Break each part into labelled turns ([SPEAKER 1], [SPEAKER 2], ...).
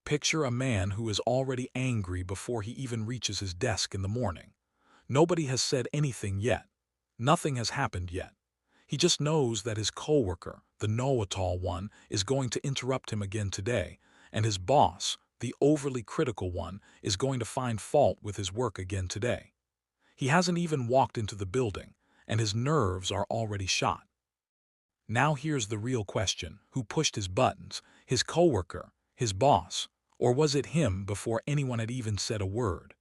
[SPEAKER 1] Picture a man who is already angry before he even reaches his desk in the morning. Nobody has said anything yet. Nothing has happened yet. He just knows that his coworker, the know-it-all one, is going to interrupt him again today, and his boss, the overly critical one, is going to find fault with his work again today. He hasn't even walked into the building, and his nerves are already shot. Now here's the real question: who pushed his buttons? His coworker, his boss, or was it him before anyone had even said a word?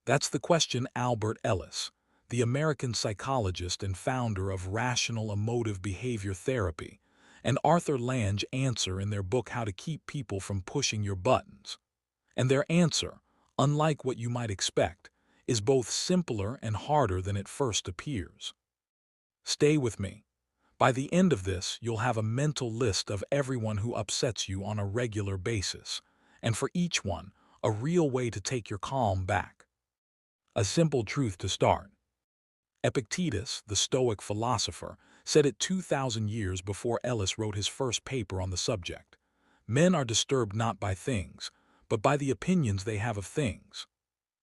[SPEAKER 1] That's the question Albert Ellis, the American psychologist and founder of rational emotive behavior therapy, and Arthur Lange answer in their book How to Keep People from Pushing Your Buttons. And their answer, unlike what you might expect, is both simpler and harder than it first appears. Stay with me. By the end of this, you'll have a mental list of everyone who upsets you on a regular basis, and for each one, a real way to take your calm back. A simple truth to start. Epictetus, the Stoic philosopher, said it 2,000 years before Ellis wrote his first paper on the subject. Men are disturbed not by things, but by the opinions they have of things.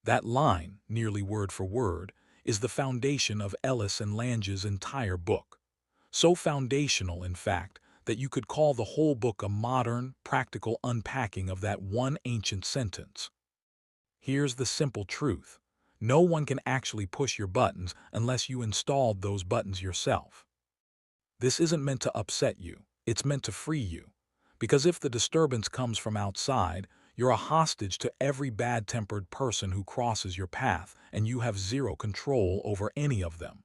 [SPEAKER 1] That line, nearly word for word, is the foundation of Ellis and Lange's entire book. So foundational, in fact, that you could call the whole book a modern, practical unpacking of that one ancient sentence. Here's the simple truth. No one can actually push your buttons unless you installed those buttons yourself. This isn't meant to upset you, it's meant to free you. Because if the disturbance comes from outside, you're a hostage to every bad-tempered person who crosses your path, and you have zero control over any of them.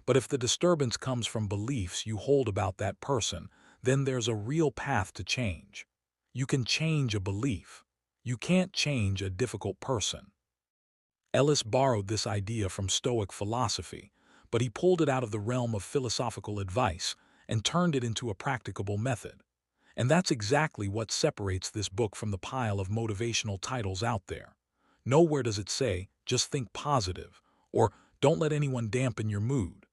[SPEAKER 1] But if the disturbance comes from beliefs you hold about that person, then there's a real path to change. You can change a belief. You can't change a difficult person. Ellis borrowed this idea from Stoic philosophy, but he pulled it out of the realm of philosophical advice and turned it into a practicable method. And that's exactly what separates this book from the pile of motivational titles out there. Nowhere does it say, just think positive, or don't let anyone dampen your mood.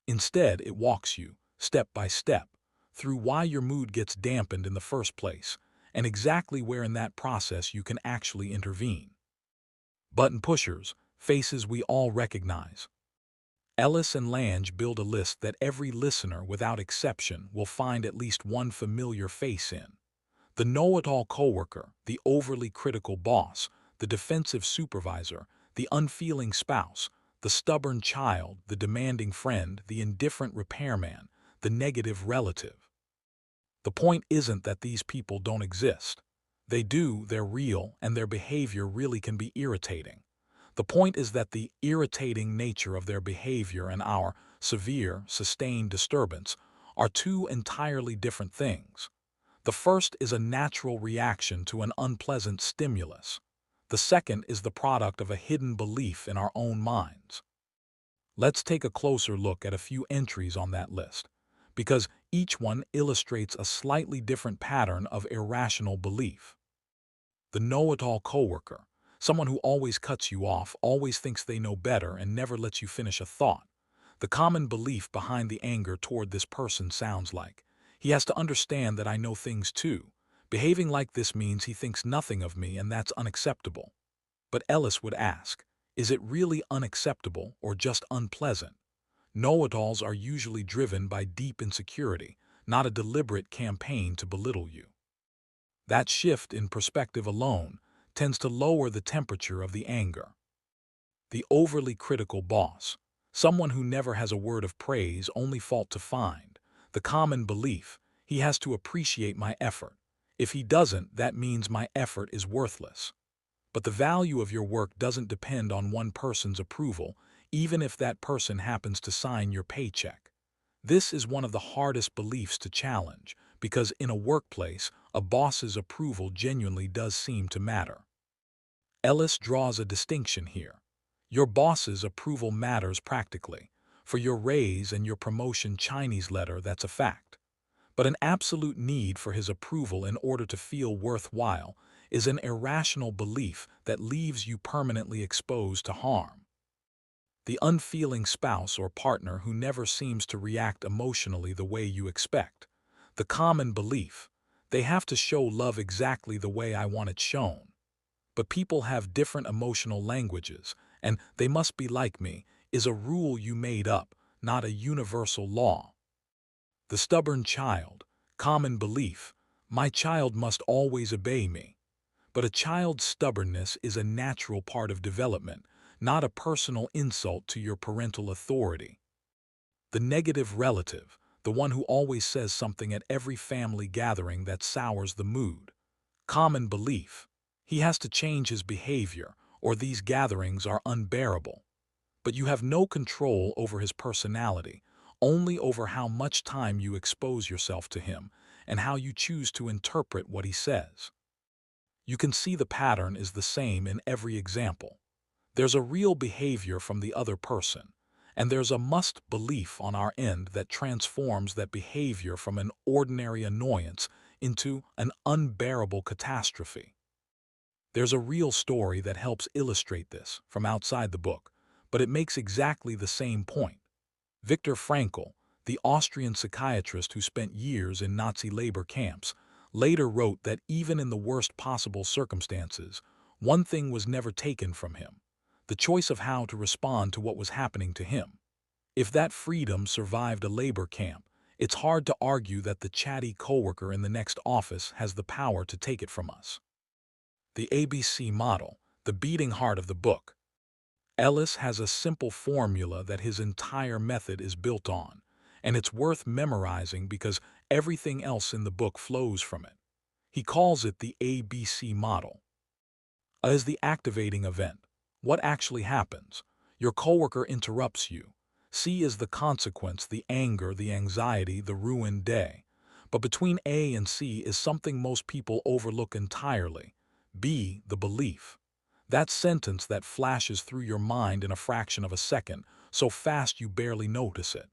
[SPEAKER 1] Instead, it walks you, step by step, through why your mood gets dampened in the first place, and exactly where in that process you can actually intervene. Button pushers, faces we all recognize. Ellis and Lange build a list that every listener, without exception, will find at least one familiar face in. The know-it-all coworker, the overly critical boss, the defensive supervisor, the unfeeling spouse, the stubborn child, the demanding friend, the indifferent repairman, the negative relative. The point isn't that these people don't exist. They do, they're real, and their behavior really can be irritating. The point is that the irritating nature of their behavior and our severe, sustained disturbance are two entirely different things. The first is a natural reaction to an unpleasant stimulus. The second is the product of a hidden belief in our own minds. Let's take a closer look at a few entries on that list, because each one illustrates a slightly different pattern of irrational belief. The know-it-all coworker, someone who always cuts you off, always thinks they know better, and never lets you finish a thought. The common belief behind the anger toward this person sounds like, he has to understand that I know things too. Behaving like this means he thinks nothing of me, and that's unacceptable. But Ellis would ask, is it really unacceptable or just unpleasant? Know-it-alls are usually driven by deep insecurity, not a deliberate campaign to belittle you. That shift in perspective alone tends to lower the temperature of the anger. The overly critical boss, someone who never has a word of praise, only fault to find. The common belief, he has to appreciate my effort. If he doesn't, that means my effort is worthless. But the value of your work doesn't depend on one person's approval, even if that person happens to sign your paycheck. This is one of the hardest beliefs to challenge, because in a workplace, a boss's approval genuinely does seem to matter. Ellis draws a distinction here. Your boss's approval matters practically. For your raise and your promotion Chinese letter, that's a fact. But an absolute need for his approval in order to feel worthwhile is an irrational belief that leaves you permanently exposed to harm. The unfeeling spouse or partner who never seems to react emotionally the way you expect. The common belief, They have to show love exactly the way I want it shown. But people have different emotional languages, and they must be like me is a rule you made up, not a universal law. The stubborn child, common belief, my child must always obey me. But a child's stubbornness is a natural part of development, not a personal insult to your parental authority. The negative relative, the one who always says something at every family gathering that sours the mood. Common belief. He has to change his behavior, or these gatherings are unbearable. But you have no control over his personality, only over how much time you expose yourself to him and how you choose to interpret what he says. You can see the pattern is the same in every example. There's a real behavior from the other person, and there's a must belief on our end that transforms that behavior from an ordinary annoyance into an unbearable catastrophe. There's a real story that helps illustrate this from outside the book, but it makes exactly the same point. Viktor Frankl, the Austrian psychiatrist who spent years in Nazi labor camps, later wrote that even in the worst possible circumstances, one thing was never taken from him: the choice of how to respond to what was happening to him. If that freedom survived a labor camp, it's hard to argue that the chatty coworker in the next office has the power to take it from us. The ABC model, the beating heart of the book. Ellis has a simple formula that his entire method is built on, and it's worth memorizing because everything else in the book flows from it. He calls it the ABC model. A is the activating event. What actually happens? Your coworker interrupts you. C is the consequence, the anger, the anxiety, the ruined day. But between A and C is something most people overlook entirely. B, the belief. That sentence that flashes through your mind in a fraction of a second, so fast you barely notice it.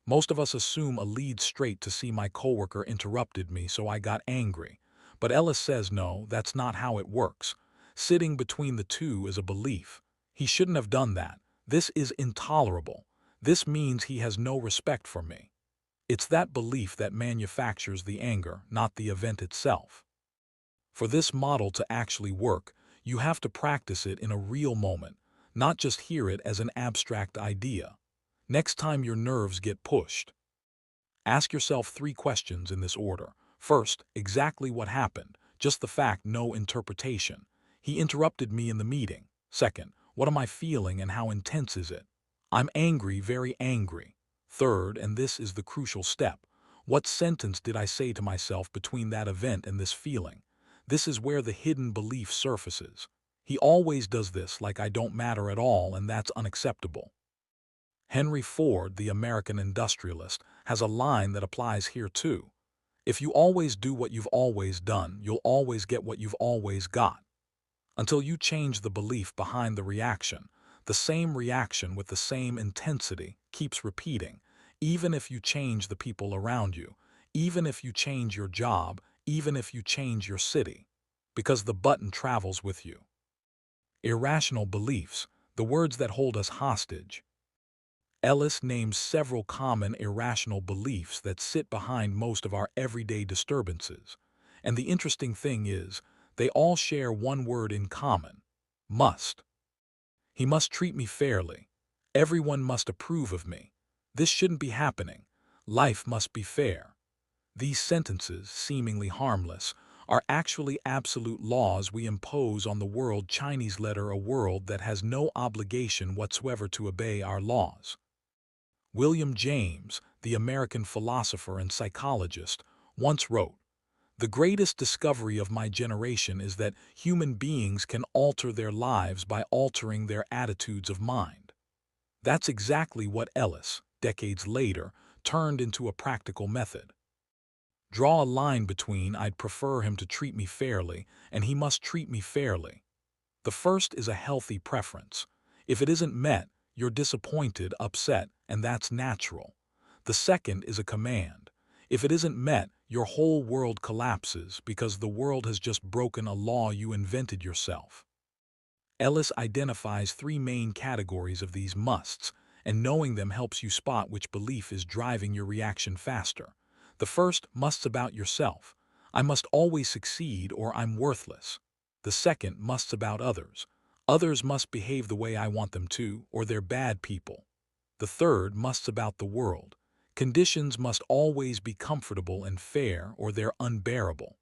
[SPEAKER 1] Most of us assume a lead straight to see my coworker interrupted me, so I got angry. But Ellis says no, that's not how it works. Sitting between the two is a belief. He shouldn't have done that. This is intolerable. This means he has no respect for me. It's that belief that manufactures the anger, not the event itself. For this model to actually work, you have to practice it in a real moment, not just hear it as an abstract idea. Next time your nerves get pushed, ask yourself 3 questions in this order. First, exactly what happened, just the fact, no interpretation. He interrupted me in the meeting. Second, what am I feeling and how intense is it? I'm angry, very angry. Third, and this is the crucial step, what sentence did I say to myself between that event and this feeling? This is where the hidden belief surfaces. He always does this like I don't matter at all, and that's unacceptable. Henry Ford, the American industrialist, has a line that applies here too. If you always do what you've always done, you'll always get what you've always got. Until you change the belief behind the same reaction with the same intensity keeps repeating, even if you change the people around you, even if you change your job, even if you change your city, because the button travels with you. Irrational beliefs, the words that hold us hostage. Ellis names several common irrational beliefs that sit behind most of our everyday disturbances. And the interesting thing is, they all share one word in common: must. He must treat me fairly. Everyone must approve of me. This shouldn't be happening. Life must be fair. These sentences, seemingly harmless, are actually absolute laws we impose on the world. Chinese letter, a world that has no obligation whatsoever to obey our laws. William James, the American philosopher and psychologist, once wrote, "The greatest discovery of my generation is that human beings can alter their lives by altering their attitudes of mind." That's exactly what Ellis, decades later, turned into a practical method. Draw a line between "I'd prefer him to treat me fairly" and "he must treat me fairly." The first is a healthy preference. If it isn't met, you're disappointed, upset, and that's natural. The second is a command. If it isn't met, your whole world collapses because the world has just broken a law you invented yourself. Ellis identifies 3 main categories of these musts, and knowing them helps you spot which belief is driving your reaction faster. The first, must's about yourself. I must always succeed or I'm worthless. The second must's about others. Others must behave the way I want them to, or they're bad people. The third must's about the world. Conditions must always be comfortable and fair, or they're unbearable.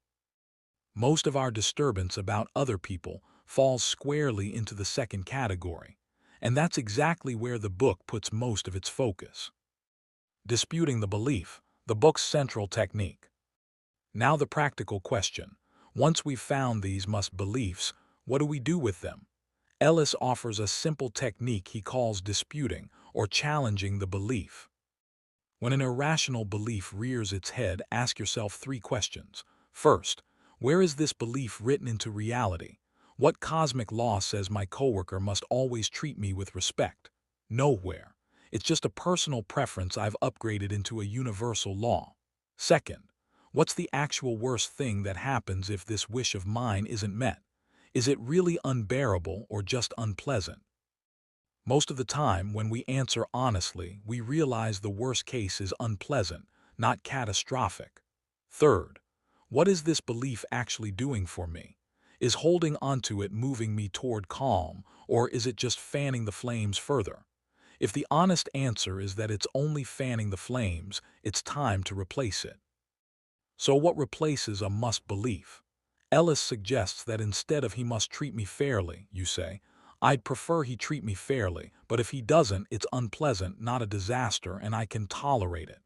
[SPEAKER 1] Most of our disturbance about other people falls squarely into the second category, and that's exactly where the book puts most of its focus. Disputing the belief, the book's central technique. Now the practical question. Once we've found these must beliefs, what do we do with them? Ellis offers a simple technique he calls disputing or challenging the belief. When an irrational belief rears its head, ask yourself 3 questions. First, where is this belief written into reality? What cosmic law says my coworker must always treat me with respect? Nowhere. It's just a personal preference I've upgraded into a universal law. Second, what's the actual worst thing that happens if this wish of mine isn't met? Is it really unbearable or just unpleasant? Most of the time, when we answer honestly, we realize the worst case is unpleasant, not catastrophic. Third, what is this belief actually doing for me? Is holding onto it moving me toward calm, or is it just fanning the flames further? If the honest answer is that it's only fanning the flames, it's time to replace it. So what replaces a must belief? Ellis suggests that instead of he must treat me fairly, you say, I'd prefer he treat me fairly, but if he doesn't, it's unpleasant, not a disaster, and I can tolerate it.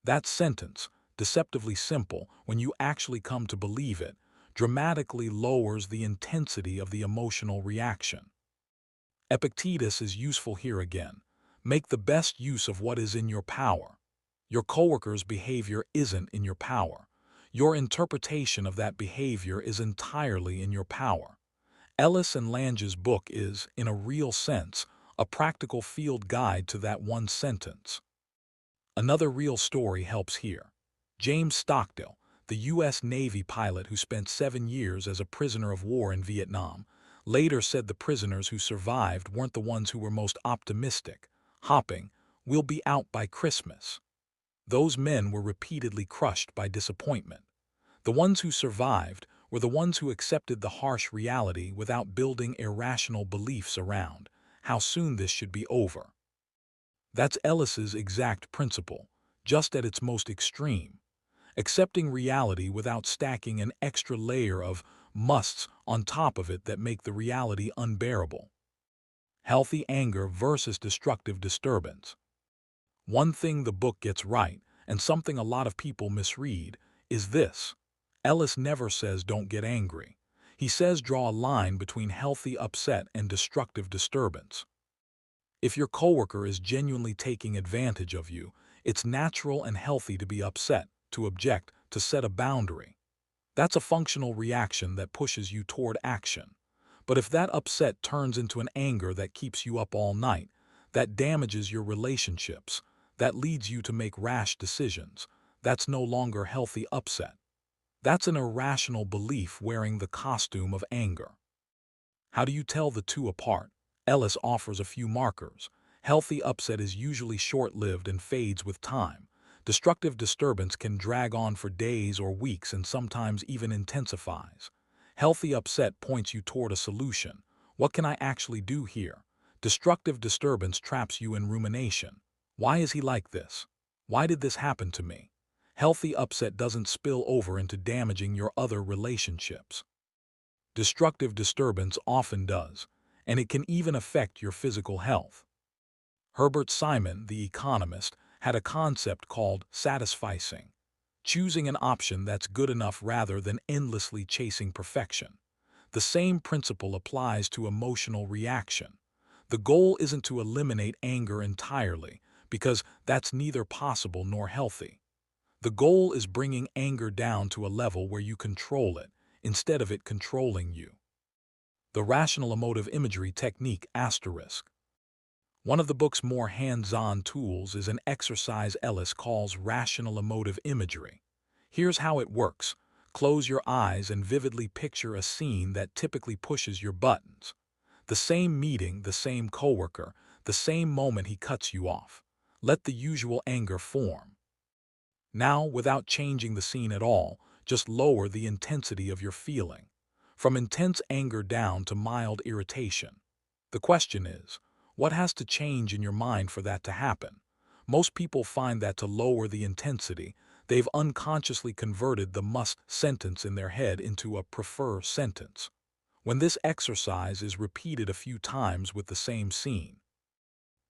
[SPEAKER 1] That sentence, deceptively simple when you actually come to believe it, dramatically lowers the intensity of the emotional reaction. Epictetus is useful here again. Make the best use of what is in your power. Your coworker's behavior isn't in your power. Your interpretation of that behavior is entirely in your power. Ellis and Lange's book is, in a real sense, a practical field guide to that one sentence. Another real story helps here. James Stockdale, the U.S. Navy pilot who spent 7 years as a prisoner of war in Vietnam, later said the prisoners who survived weren't the ones who were most optimistic, hopping, "We'll be out by Christmas." Those men were repeatedly crushed by disappointment. The ones who survived were the ones who accepted the harsh reality without building irrational beliefs around how soon this should be over. That's Ellis's exact principle, just at its most extreme. Accepting reality without stacking an extra layer of musts on top of it that make the reality unbearable. Healthy anger versus destructive disturbance. One thing the book gets right, and something a lot of people misread, is this. Ellis never says don't get angry. He says draw a line between healthy upset and destructive disturbance. If your coworker is genuinely taking advantage of you, it's natural and healthy to be upset, to object, to set a boundary. That's a functional reaction that pushes you toward action. But if that upset turns into an anger that keeps you up all night, that damages your relationships, that leads you to make rash decisions, that's no longer healthy upset. That's an irrational belief wearing the costume of anger. How do you tell the two apart? Ellis offers a few markers. Healthy upset is usually short-lived and fades with time. Destructive disturbance can drag on for days or weeks and sometimes even intensifies. Healthy upset points you toward a solution. What can I actually do here? Destructive disturbance traps you in rumination. Why is he like this? Why did this happen to me? Healthy upset doesn't spill over into damaging your other relationships. Destructive disturbance often does, and it can even affect your physical health. Herbert Simon, the economist, had a concept called satisficing, choosing an option that's good enough rather than endlessly chasing perfection. The same principle applies to emotional reaction. The goal isn't to eliminate anger entirely, because that's neither possible nor healthy. The goal is bringing anger down to a level where you control it, instead of it controlling you. The rational emotive imagery technique ***. One of the book's more hands-on tools is an exercise Ellis calls rational emotive imagery. Here's how it works. Close your eyes and vividly picture a scene that typically pushes your buttons. The same meeting, the same coworker, the same moment he cuts you off. Let the usual anger form. Now, without changing the scene at all, just lower the intensity of your feeling, from intense anger down to mild irritation. The question is, what has to change in your mind for that to happen? Most people find that to lower the intensity, they've unconsciously converted the must sentence in their head into a prefer sentence. When this exercise is repeated a few times with the same scene,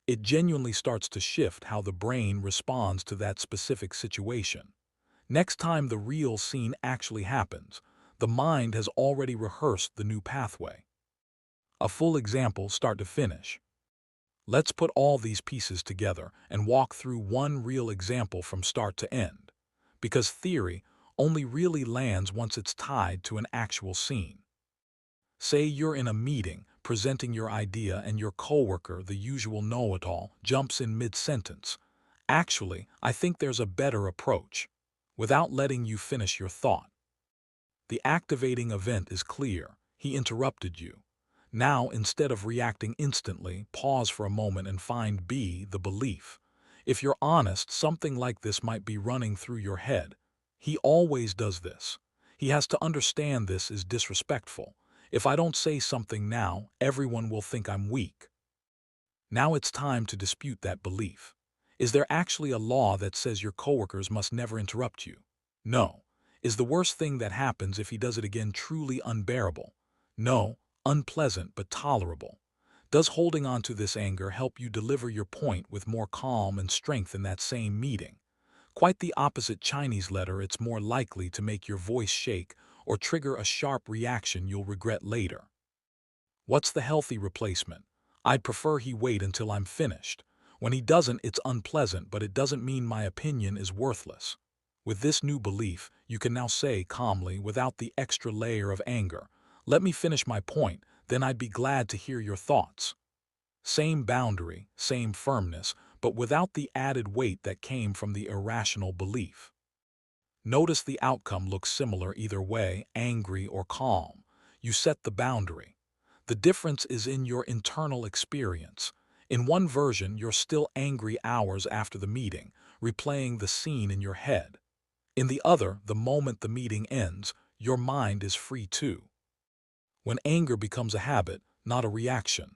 [SPEAKER 1] it genuinely starts to shift how the brain responds to that specific situation. Next time the real scene actually happens, the mind has already rehearsed the new pathway. A full example start to finish. Let's put all these pieces together and walk through one real example from start to end. Because theory only really lands once it's tied to an actual scene. Say you're in a meeting presenting your idea and your coworker, the usual know-it-all, jumps in mid-sentence. Actually, I think there's a better approach, without letting you finish your thought. The activating event is clear. He interrupted you. Now, instead of reacting instantly, pause for a moment and find the belief. If you're honest, something like this might be running through your head. He always does this. He has to understand this is disrespectful. If I don't say something now, everyone will think I'm weak. Now it's time to dispute that belief. Is there actually a law that says your coworkers must never interrupt you? No. Is the worst thing that happens if he does it again truly unbearable? No. Unpleasant but tolerable. Does holding on to this anger help you deliver your point with more calm and strength in that same meeting? Quite the opposite. Chinese letter, it's more likely to make your voice shake or trigger a sharp reaction you'll regret later. What's the healthy replacement? I'd prefer he wait until I'm finished. When he doesn't, it's unpleasant, but it doesn't mean my opinion is worthless. With this new belief, you can now say calmly, without the extra layer of anger, let me finish my point, then I'd be glad to hear your thoughts. Same boundary, same firmness, but without the added weight that came from the irrational belief. Notice the outcome looks similar either way, angry or calm. You set the boundary. The difference is in your internal experience. In one version, you're still angry hours after the meeting, replaying the scene in your head. In the other, the moment the meeting ends, your mind is free too. When anger becomes a habit, not a reaction.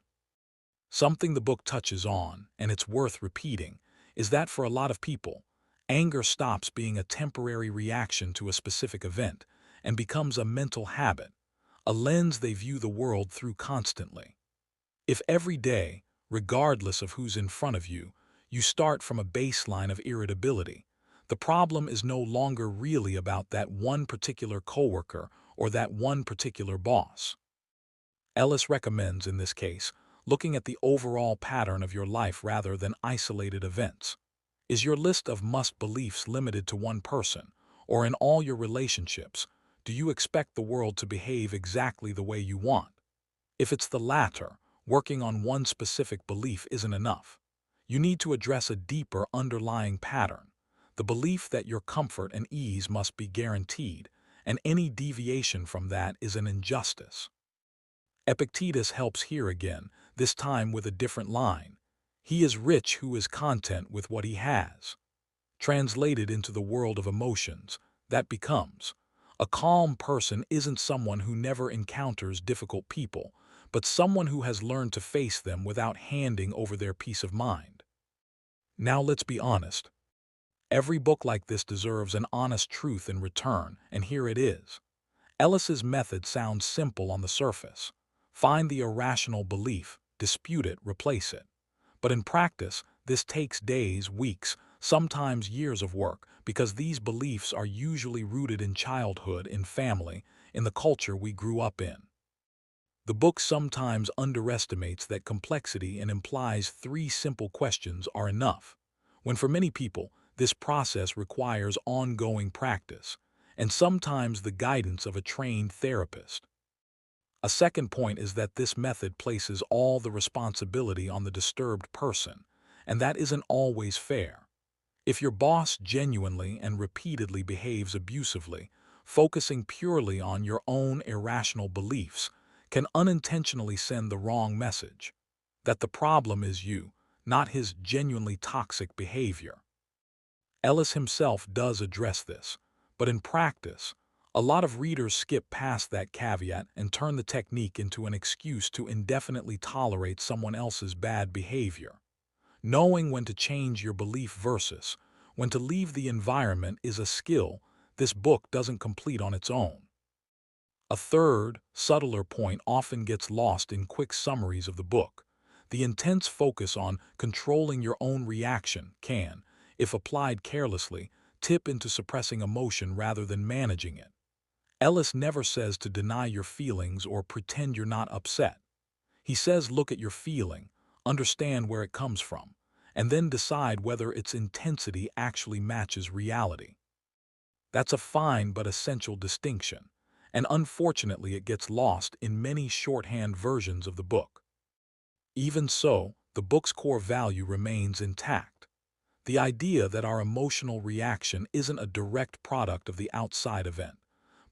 [SPEAKER 1] Something the book touches on, and it's worth repeating, is that for a lot of people, anger stops being a temporary reaction to a specific event and becomes a mental habit, a lens they view the world through constantly. If every day, regardless of who's in front of you, you start from a baseline of irritability, the problem is no longer really about that one particular coworker or that one particular boss. Ellis recommends, in this case, looking at the overall pattern of your life rather than isolated events. Is your list of must-beliefs limited to one person, or in all your relationships, do you expect the world to behave exactly the way you want? If it's the latter, working on one specific belief isn't enough. You need to address a deeper underlying pattern, the belief that your comfort and ease must be guaranteed, and any deviation from that is an injustice. Epictetus helps here again, this time with a different line. He is rich who is content with what he has. Translated into the world of emotions, that becomes, a calm person isn't someone who never encounters difficult people, but someone who has learned to face them without handing over their peace of mind. Now let's be honest. Every book like this deserves an honest truth in return, and here it is. Ellis's method sounds simple on the surface. Find the irrational belief, dispute it, replace it. But in practice, this takes days, weeks, sometimes years of work, because these beliefs are usually rooted in childhood, in family, in the culture we grew up in. The book sometimes underestimates that complexity and implies 3 simple questions are enough, when for many people, this process requires ongoing practice, and sometimes the guidance of a trained therapist. A second point is that this method places all the responsibility on the disturbed person, and that isn't always fair. If your boss genuinely and repeatedly behaves abusively, focusing purely on your own irrational beliefs can unintentionally send the wrong message, that the problem is you, not his genuinely toxic behavior. Ellis himself does address this, but in practice, A lot of readers skip past that caveat and turn the technique into an excuse to indefinitely tolerate someone else's bad behavior. Knowing when to change your belief versus when to leave the environment is a skill this book doesn't complete on its own. A third, subtler point often gets lost in quick summaries of the book. The intense focus on controlling your own reaction can, if applied carelessly, tip into suppressing emotion rather than managing it. Ellis never says to deny your feelings or pretend you're not upset. He says look at your feeling, understand where it comes from, and then decide whether its intensity actually matches reality. That's a fine but essential distinction, and unfortunately it gets lost in many shorthand versions of the book. Even so, the book's core value remains intact. The idea that our emotional reaction isn't a direct product of the outside event,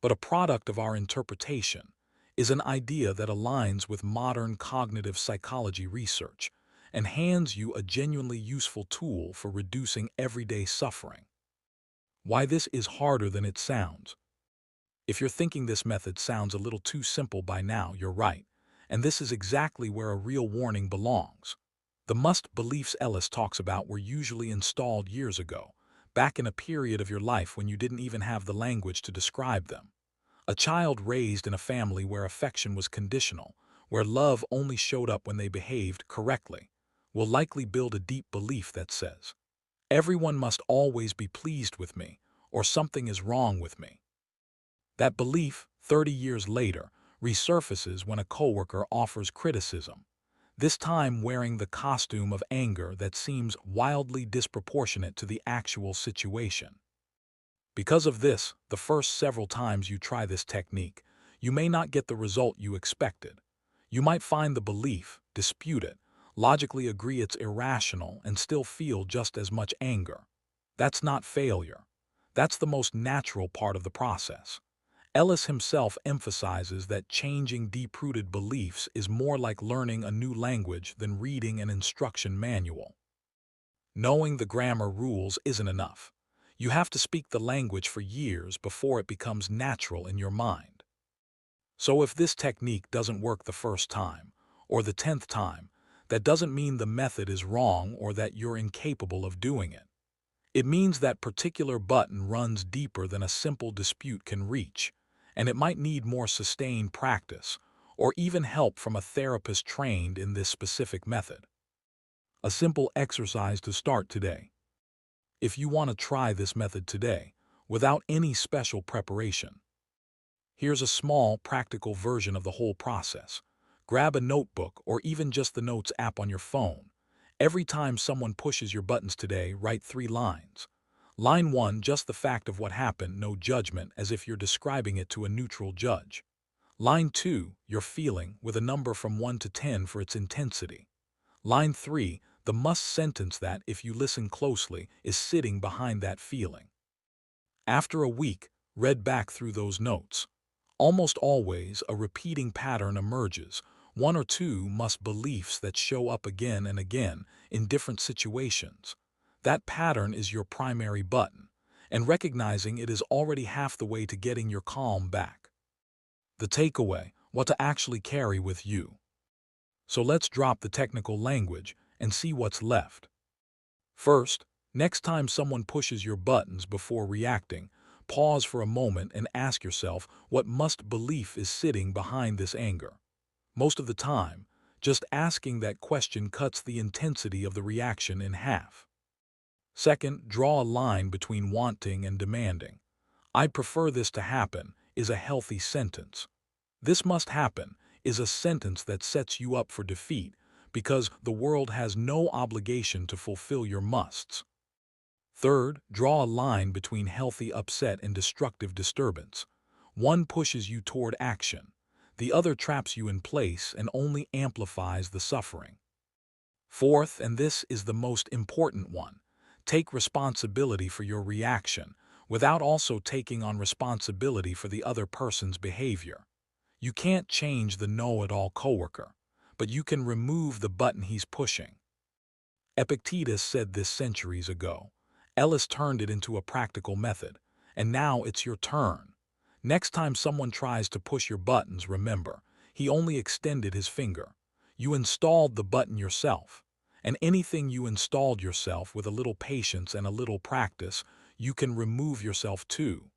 [SPEAKER 1] but a product of our interpretation, is an idea that aligns with modern cognitive psychology research and hands you a genuinely useful tool for reducing everyday suffering. Why this is harder than it sounds. If you're thinking this method sounds a little too simple by now, you're right, and this is exactly where a real warning belongs. The must-beliefs Ellis talks about were usually installed years ago, back in a period of your life when you didn't even have the language to describe them. A child raised in a family where affection was conditional, where love only showed up when they behaved correctly, will likely build a deep belief that says, everyone must always be pleased with me, or something is wrong with me. That belief, 30 years later, resurfaces when a coworker offers criticism, this time wearing the costume of anger that seems wildly disproportionate to the actual situation. Because of this, the first several times you try this technique, you may not get the result you expected. You might find the belief, dispute it, logically agree it's irrational, and still feel just as much anger. That's not failure. That's the most natural part of the process. Ellis himself emphasizes that changing deep-rooted beliefs is more like learning a new language than reading an instruction manual. Knowing the grammar rules isn't enough. You have to speak the language for years before it becomes natural in your mind. So if this technique doesn't work the first time, or the 10th time, that doesn't mean the method is wrong or that you're incapable of doing it. It means that particular button runs deeper than a simple dispute can reach, and it might need more sustained practice, or even help from a therapist trained in this specific method. A simple exercise to start today. If you want to try this method today, without any special preparation, here's a small, practical version of the whole process. Grab a notebook or even just the Notes app on your phone. Every time someone pushes your buttons today, write 3 lines. Line 1, just the fact of what happened, no judgment, as if you're describing it to a neutral judge. Line 2, your feeling, with a number from 1 to 10 for its intensity. Line 3, the must sentence that, if you listen closely, is sitting behind that feeling. After a week, read back through those notes. Almost always, a repeating pattern emerges, 1 or 2 must beliefs that show up again and again in different situations. That pattern is your primary button, and recognizing it is already half the way to getting your calm back. The takeaway, what to actually carry with you. So let's drop the technical language and see what's left. First, next time someone pushes your buttons before reacting, pause for a moment and ask yourself what must belief is sitting behind this anger. Most of the time, just asking that question cuts the intensity of the reaction in half. Second, draw a line between wanting and demanding. "I prefer this to happen" is a healthy sentence. "This must happen" is a sentence that sets you up for defeat because the world has no obligation to fulfill your musts. Third, draw a line between healthy upset and destructive disturbance. One pushes you toward action. The other traps you in place and only amplifies the suffering. Fourth, and this is the most important one, take responsibility for your reaction without also taking on responsibility for the other person's behavior. You can't change the know-it-all coworker, but you can remove the button he's pushing. Epictetus said this centuries ago. Ellis turned it into a practical method, and now it's your turn. Next time someone tries to push your buttons, remember, he only extended his finger. You installed the button yourself. And anything you installed yourself with a little patience and a little practice, you can remove yourself too.